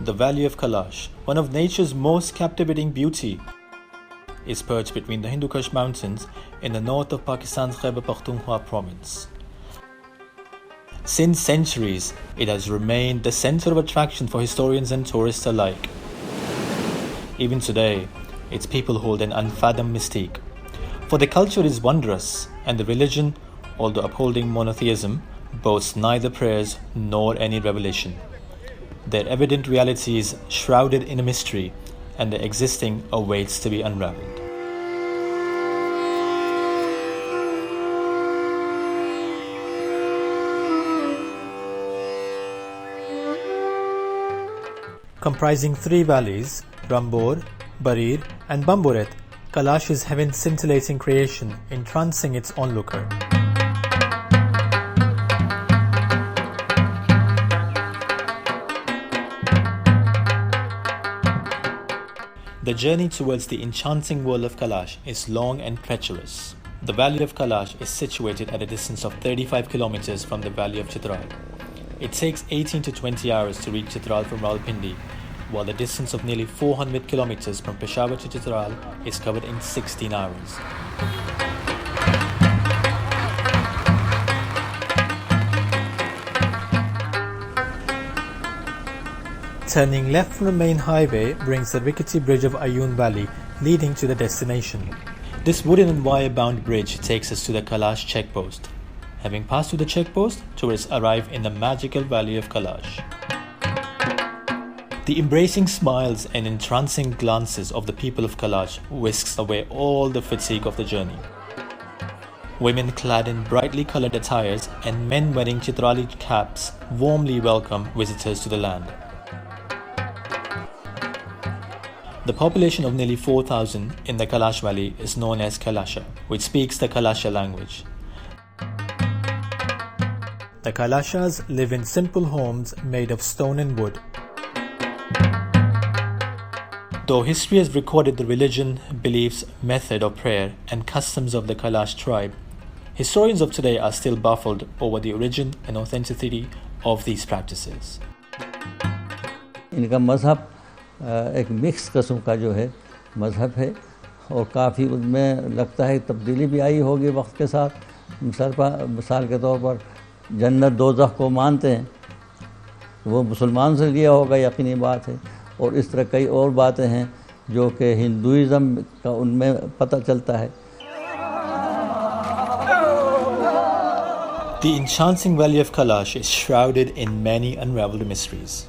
The valley of Kalash, one of nature's most captivating beauty, is perched between the Hindu Kush mountains in the north of Pakistan's Khyber Pakhtunkhwa province. Since centuries, it has remained the center of attraction for historians and tourists alike. Even today, its people hold an unfathomed mystique. For the culture is wondrous, and the religion, although upholding monotheism, boasts neither prayers nor any revelation. Their evident reality is shrouded in a mystery, and the existing awaits to be unraveled. Comprising three valleys, Rambor, Barir and Bamboret, Kalash is heaven's scintillating creation, entrancing its onlooker. The journey towards the enchanting world of Kalash is long and treacherous. The valley of Kalash is situated at a distance of 35 kilometers from the valley of Chitral. It takes 18 to 20 hours to reach Chitral from Rawalpindi, while the distance of nearly 400 kilometers from Peshawar to Chitral is covered in 16 hours. Turning left from the main highway brings the rickety bridge of Ayun Valley, leading to the destination. This wooden and wire-bound bridge takes us to the Kalash checkpost. Having passed through the checkpost, tourists arrive in the magical valley of Kalash. The embracing smiles and entrancing glances of the people of Kalash whisks away all the fatigue of the journey. Women clad in brightly colored attires and men wearing Chitrali caps warmly welcome visitors to the land. The population of nearly 4,000 in the Kalash Valley is known as Kalasha, which speaks the Kalasha language. The Kalashas live in simple homes made of stone and wood. Though history has recorded the religion, beliefs, method of prayer and customs of the Kalash tribe, historians of today are still baffled over the origin and authenticity of these practices. इनका मज़हब एक mix किस्म का जो है मज़हब है और काफ़ी उनमें लगता है तब्दीली भी आई होगी वक्त के साथ। मिसाल के तौर पर जन्नत दोज़ख को मानते हैं, वो मुसलमान से लिया होगा, यकीनी बात है। और इस तरह कई और बातें हैं जो कि हिंदुइज़्म का उनमें पता चलता है। The enchanting valley of Kalash is shrouded in many unraveled mysteries.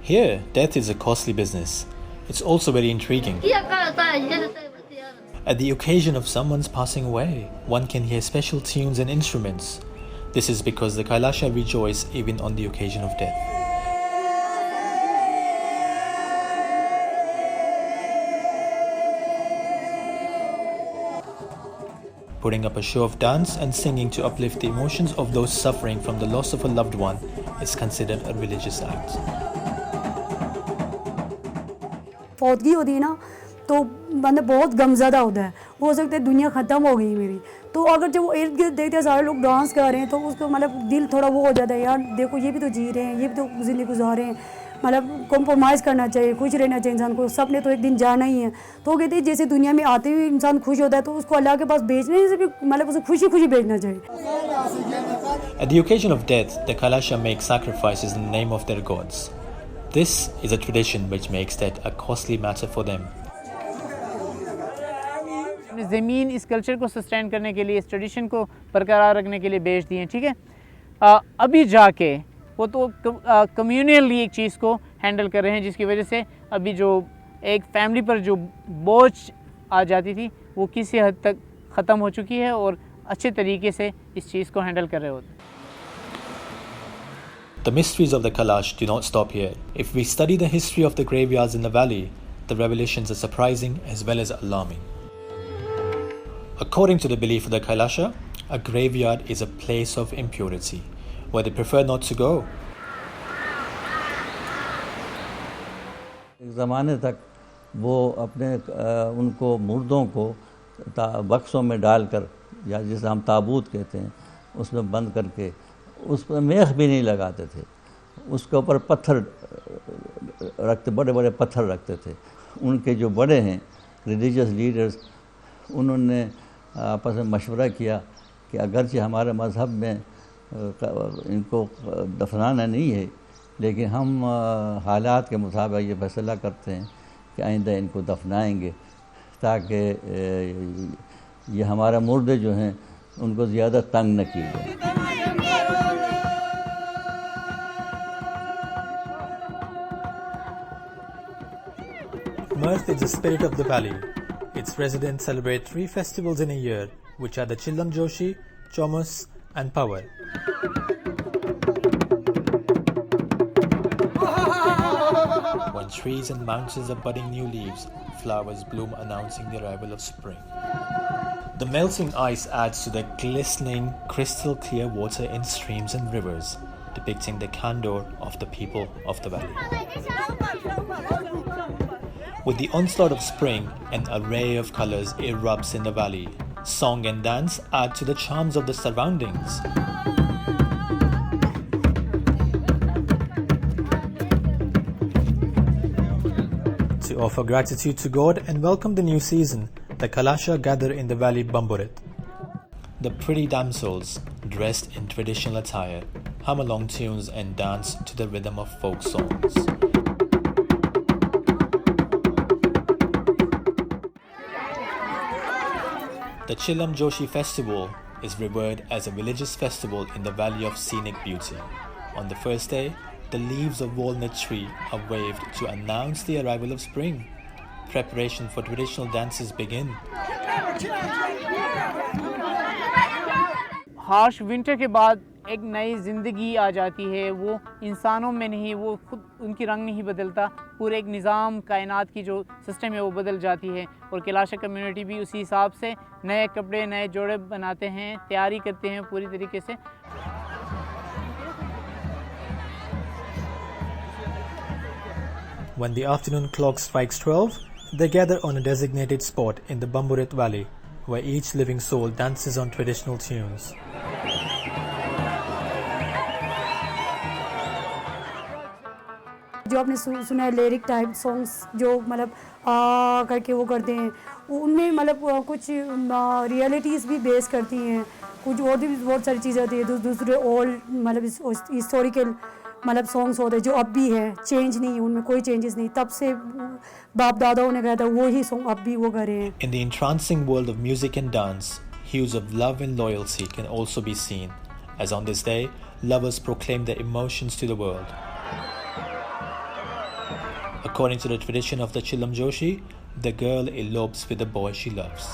Here, death is a costly business. It's also very intriguing. At the occasion of someone's passing away, one can hear special tunes and instruments. This is because the Kailasha rejoice even on the occasion of death. Putting up a show of dance and singing to uplift the emotions of those suffering from the loss of a loved one is considered a religious act. फौतगी होती है ना तो बंदा बहुत गमज़दा होता है, हो सकता है दुनिया ख़त्म हो गई मेरी। तो अगर जब वो इर्द गिर्द देखते हैं सारे लोग डांस कर रहे हैं तो उसको मतलब दिल थोड़ा वो हो जाता है, यार देखो ये भी तो जी रहे हैं, ये भी तो ज़िंदगी गुजार रहे हैं, मतलब कॉम्प्रोमाइज़ करना चाहिए, खुश रहना चाहिए इंसान को, सबने तो एक दिन जाना ही है। तो कहते हैं जैसे दुनिया में आते हुए इंसान खुश होता है तो उसको अल्लाह के पास भेजने से भी मतलब उसे खुशी खुशी भेजना चाहिए। At the occasion of death, the Kalasha make sacrifices in the name of their gods. This is a tradition which makes death a costly matter for them. ज़मीन इस कल्चर को सस्टेन करने के लिए, इस ट्रेडिशन को बरकरार रखने के लिए बेच दिए हैं, ठीक है। अभी जाके वो तो कम्युनली एक चीज़ को हैंडल कर रहे हैं, जिसकी वजह से अभी जो एक फैमिली पर जो बोझ आ जाती थी वो किसी हद तक ख़त्म हो चुकी है और अच्छे तरीके से इस चीज़ को हैंडल कर रहे होते हैं। The mysteries of the Kalash do not stop here. If we study the history of the graveyards in the valley, the revelations are surprising as well as alarming. According to the belief of the Kailasha, a graveyard is a place of impurity, where they prefer not to go. एक ज़माने तक वो अपने उनको मुर्दों को बक्सों में डालकर, या जिसे हम ताबूत कहते हैं, उसमें बंद करके उस पर मेख भी नहीं लगाते थे, उसके ऊपर पत्थर रखते, बड़े बड़े पत्थर रखते थे। उनके जो बड़े हैं रिलीजियस लीडर्स, उन्होंने आपस में मशवरा किया कि अगरचे हमारे मज़हब में इनको दफनाना नहीं है, लेकिन हम हालात के मुताबिक ये फैसला करते हैं कि आइंदा इनको दफनाएंगे, ताकि ये हमारा मुर्दे जो हैं उनको ज़्यादा तंग न किए जाए। Mirth is the spirit of the valley. Its residents celebrate 3 festivals in a year, which are the Chilam Joshi, Chomus, and Power. When trees and mountains are budding new leaves, flowers bloom announcing the arrival of spring. The melting ice adds to the glistening, crystal clear water in streams and rivers, depicting the candor of the people of the valley. With the onslaught of spring, an array of colors erupts in the valley. Song and dance add to the charms of the surroundings. To offer gratitude to God and welcome the new season, the Kalasha gather in the valley Bamburit. The pretty damsels, dressed in traditional attire, hum along tunes and dance to the rhythm of folk songs. The Chilam Joshi festival is revered as a religious festival in the Valley of Scenic Beauty. On the first day, the leaves of walnut tree are waved to announce the arrival of spring. Preparation for traditional dances begin. Harsh winter के बाद एक नई ज़िंदगी आ जाती है। वो इंसानों में नहीं, वो खुद उनकी रंग नहीं बदलता, पूरे एक निज़ाम कायनात की जो सिस्टम है वो बदल जाती है। और कैलाश कम्युनिटी भी उसी हिसाब से नए कपड़े, नए जोड़े बनाते हैं, तैयारी करते हैं पूरी तरीके से। When the afternoon clock strikes 12, they gather on a designated spot in the Bamburit Valley, where each living soul dances on traditional tunes. जो आपने सुना है लिरिक टाइप सॉन्ग्स जो मतलब करके वो करते हैं, उनमें मतलब कुछ रियलिटीज़ भी बेस करती हैं, कुछ और भी बहुत सारी चीज़ें होती हैं। दूसरे ओल्ड मतलब हिस्टोरिकल मतलब सॉन्ग्स होते हैं जो अब भी है, चेंज नहीं है, उनमें कोई चेंजेस नहीं, तब से बाप दादाओं ने गाया था वो ही सॉन्ग अब भी वो कर रहे हैं। In the entrancing world of music and dance, hues of love and loyalty can also be seen, as on this day, lovers proclaim their emotions to the world. According to the tradition of the Chilam Joshi, the girl elopes with the boy she loves.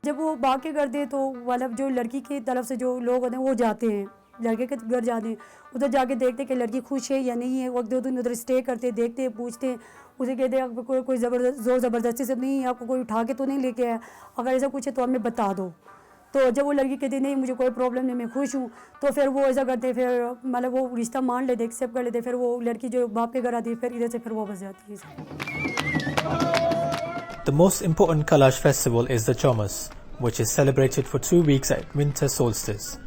जब वो बाकी करते हैं तो मतलब जो लड़की की तरफ से जो लोग होते हैं वो जाते हैं, लड़के के घर जाते हैं, उधर जाके देखते हैं कि लड़की खुश है या नहीं है। वक्त 2 दिन उधर स्टे करते हैं, देखते हैं, पूछते हैं, उसे कहते हैं आपको कोई ज़बरदस्ती से नहीं, आपको कोई उठा के तो नहीं लेके आया, अगर ऐसा कुछ है तो हमें बता दो। तो जब वो लड़की कहती नहीं मुझे कोई प्रॉब्लम नहीं, मैं खुश हूँ, तो फिर वो ऐसा करते हैं, फिर मतलब वो रिश्ता मान लेते, एक्सेप्ट कर लेते, फिर वो लड़की जो बाप के घर आती है, फिर इधर से फिर वापस जाती है। The most important Kalash festival is the Chomus, which is celebrated for 2 weeks at winter solstice.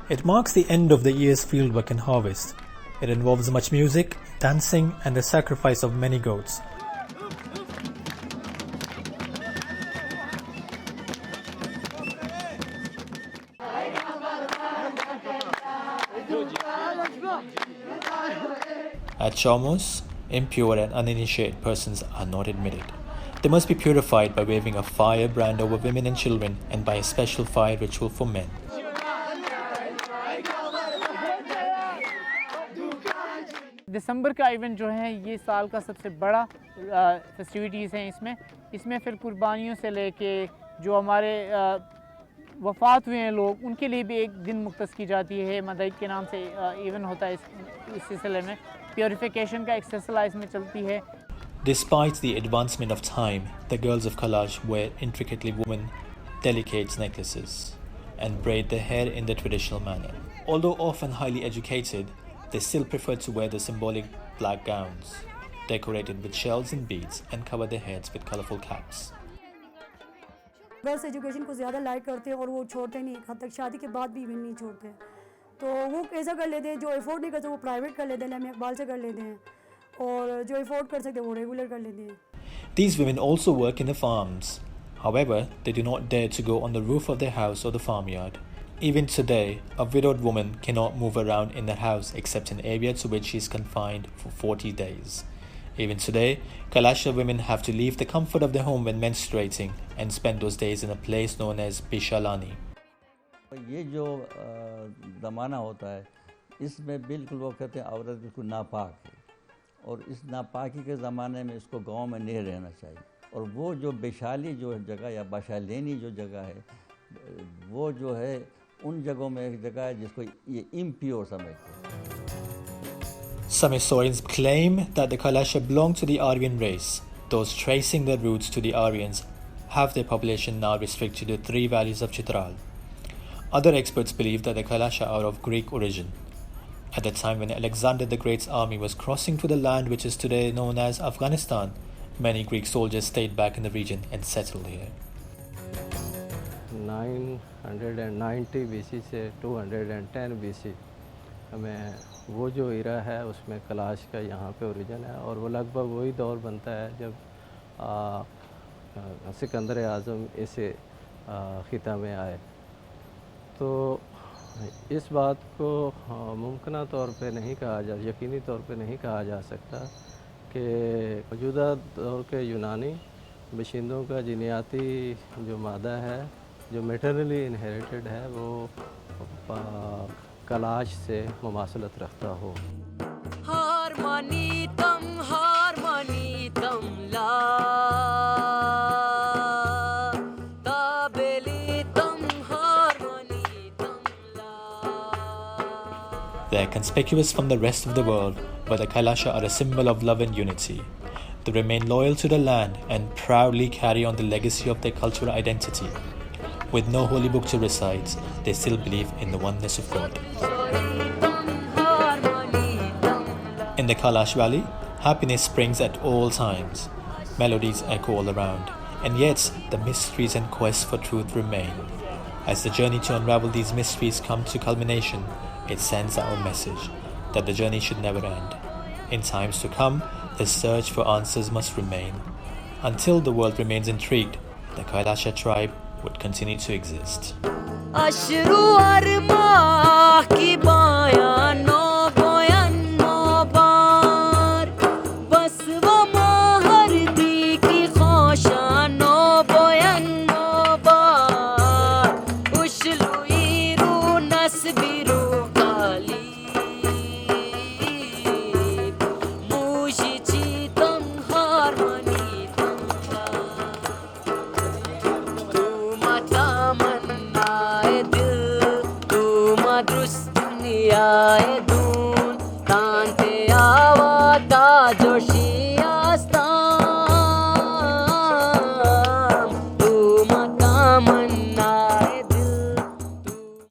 It marks the end of the year's fieldwork and harvest. It involves much music, dancing, and the sacrifice of many goats. At Chomus, impure and uninitiated persons are not admitted. They must be purified by waving a fire brand over women and children and by a special fire ritual for men. दिसंबर का event जो है ये साल का सबसे बड़ा festivities हैं। इसमें फिर कुर्बानियों से लेके जो हमारे वफ़ात हुए हैं लोग, उनके लिए भी एक दिन मुख्तस की जाती है। मदाइक के नाम से इवेंट होता है इस सिलसिले में। प्योरिफिकेशन का एक सिलसिला इसमें चलती है। Despite the advancement of time, the girls of Kalash wear intricately woven, delicate necklaces and braid their hair in the traditional manner. Although often highly educated, they still prefer to wear the symbolic black gowns, decorated with shells and beads, and cover their heads with colorful caps. Girls education को ज़्यादा like करते हैं और वो छोड़ते नहीं, हद तक शादी के बाद भी इवन नहीं छोड़ते। तो वो ऐसा कर लेते हैं, जो अफोर्ड नहीं कर सकते वो प्राइवेट कर लेते हैं, लामी इकबाल से कर लेते हैं, और जो अफोर्ड कर सकते हैं वो रेगुलर कर लेते हैं. These women also work in the farms. However, they do not dare to go on the roof of their house or the farmyard. Even today, a widowed woman cannot move around in the house except an area to which she is confined for 40 days. Even today, Kalasha women have to leave the comfort of their home when menstruating and spend those days in a place known as Bishalani. ये जो ज़माना होता है, इसमें बिल्कुल वो कहते हैं औरत बिल्कुल नापाक है, और इस नापाकी के ज़माने में इसको गांव में नहीं रहना चाहिए. और वो जो बेशाली जो जगह या बाशालेनी जो जगह है, वो जो है उन जगहों में एक जगह है जिसको ये इम्प्योर समझते हैं. Some historians claim that the Kalasha belong to the Aryan race. Those tracing their roots to the Aryans have their population now restricted to 3 valleys of Chitral. Other experts believe that the Kalasha are of Greek origin. At the time when Alexander the Great's army was crossing to the land which is today known as Afghanistan, many Greek soldiers stayed back in the region and settled here. 990 BC से 210 BC हमें वो जो इरा है उसमें कलाश का यहाँ पे origin है, और वो लगभग वही दौर बनता है जब सिकंदर आज़म इस ख़िता में आए. तो इस बात को मुमकिन तौर पे नहीं कहा जा, यकीनी तौर पे नहीं कहा जा सकता कि मौजूदा दौर के यूनानी बशिंदों का जीनियाती जो मादा है, जो मैटरनली इनहेरिटेड है, वो कलाश से मुमासलत रखता हो. They are conspicuous from the rest of the world, but the Kalasha are a symbol of love and unity. They remain loyal to the land and proudly carry on the legacy of their cultural identity. With no holy book to recite, they still believe in the oneness of God. In the Kalash Valley, happiness springs at all times. Melodies echo all around, and yet the mysteries and quests for truth remain. As the journey to unravel these mysteries comes to culmination, it sends out a message that the journey should never end. In times to come, the search for answers must remain. Until the world remains intrigued, the Kailasha tribe would continue to exist. दुनिया